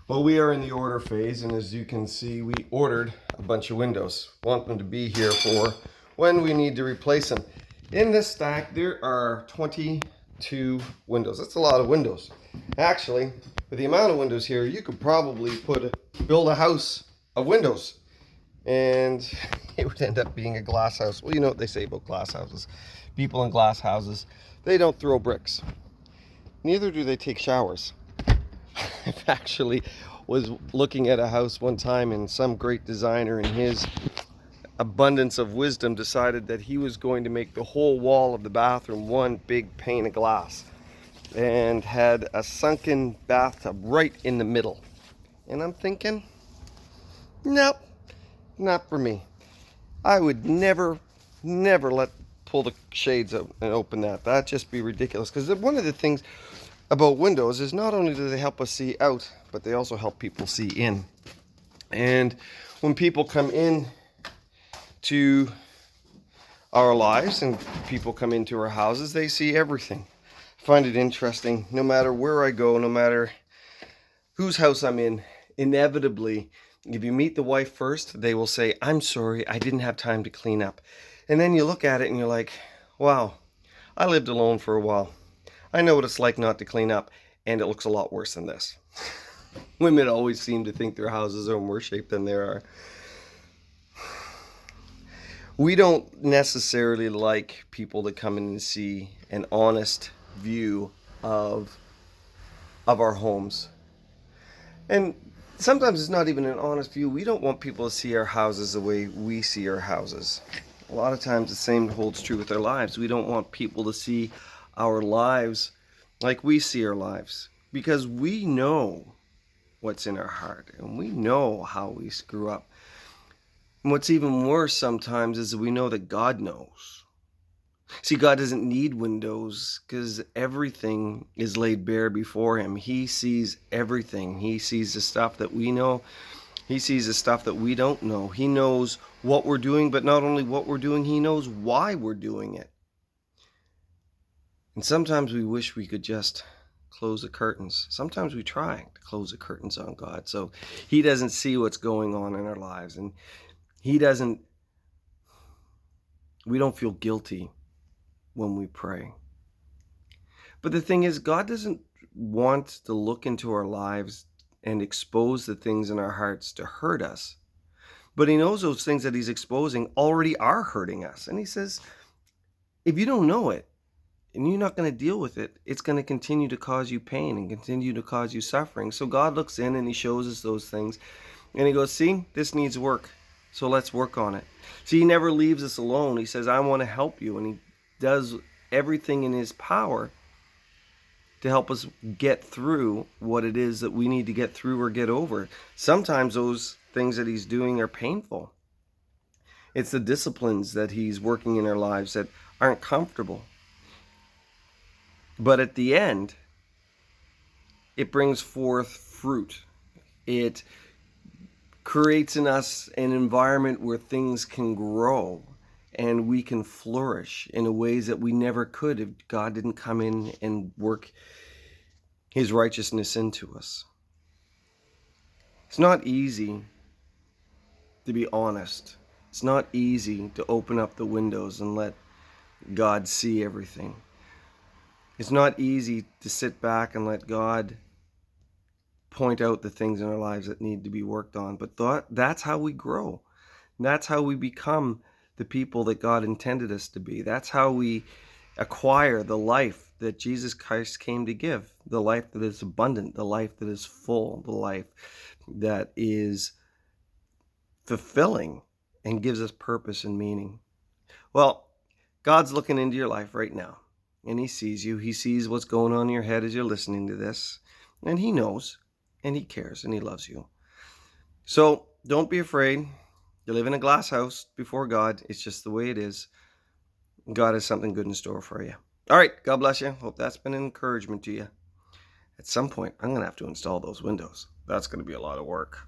Well, we are in the order phase, and as you can see, we ordered a bunch of windows. Want them to be here for when we need to replace them. In this stack, there are 22 windows. That's a lot of windows. Actually, with the amount of windows here, you could probably build a house of windows, and it would end up being a glass house. Well, you know what they say about glass houses. People in glass houses, they don't throw bricks. Neither do they take showers. I actually was looking at a house one time, and some great designer in his abundance of wisdom decided that he was going to make the whole wall of the bathroom one big pane of glass, and had a sunken bathtub right in the middle. And I'm thinking, nope, not for me. I would never pull the shades up and open that. That'd just be ridiculous. Because one of the things about windows is not only do they help us see out, but they also help people see in. And when people come in to our lives and people come into our houses, they see everything. I find it interesting. No matter where I go, no matter whose house I'm in, inevitably, if you meet the wife first, they will say, "I'm sorry, I didn't have time to clean up." And then you look at it and you're like, wow, I lived alone for a while. I know what it's like not to clean up, and it looks a lot worse than this. Women always seem to think their houses are in worse shape than they are. We don't necessarily like people that come in and see an honest view of our homes. And sometimes it's not even an honest view. We don't want people to see our houses the way we see our houses. A lot of times the same holds true with our lives. We don't want people to see our lives like we see our lives, because we know what's in our heart and we know how we screw up. And what's even worse sometimes is that we know that God knows. See, God doesn't need windows because everything is laid bare before him. He sees everything. He sees the stuff that we know. He sees the stuff that we don't know. He knows what we're doing, but not only what we're doing, he knows why we're doing it. And sometimes we wish we could just close the curtains. Sometimes we try to close the curtains on God so he doesn't see what's going on in our lives, and we don't feel guilty when we pray. But the thing is, God doesn't want to look into our lives and expose the things in our hearts to hurt us. But he knows those things that he's exposing already are hurting us. And he says, if you don't know it and you're not going to deal with it, it's going to continue to cause you pain and continue to cause you suffering. So God looks in and he shows us those things. And he goes, see, this needs work. So let's work on it. See, he never leaves us alone. He says, I want to help you. And he does everything in his power to help us get through what it is that we need to get through or get over. Sometimes those things that he's doing are painful. It's the disciplines that he's working in our lives that aren't comfortable. But at the end, it brings forth fruit. It creates in us an environment where things can grow and we can flourish in ways that we never could if God didn't come in and work his righteousness into us. It's not easy to be honest. It's not easy to open up the windows and let God see everything. It's not easy to sit back and let God point out the things in our lives that need to be worked on. But that's how we grow. That's how we become the people that God intended us to be. That's how we acquire the life that Jesus Christ came to give. The life that is abundant, the life that is full, the life that is fulfilling and gives us purpose and meaning. Well, God's looking into your life right now, and he sees you. He sees what's going on in your head as you're listening to this, and he knows, and he cares, and he loves you. So don't be afraid. You live in a glass house before God. It's just the way it is. God has something good in store for you. All right, God bless you. Hope that's been an encouragement to you. At some point, I'm going to have to install those windows. That's going to be a lot of work.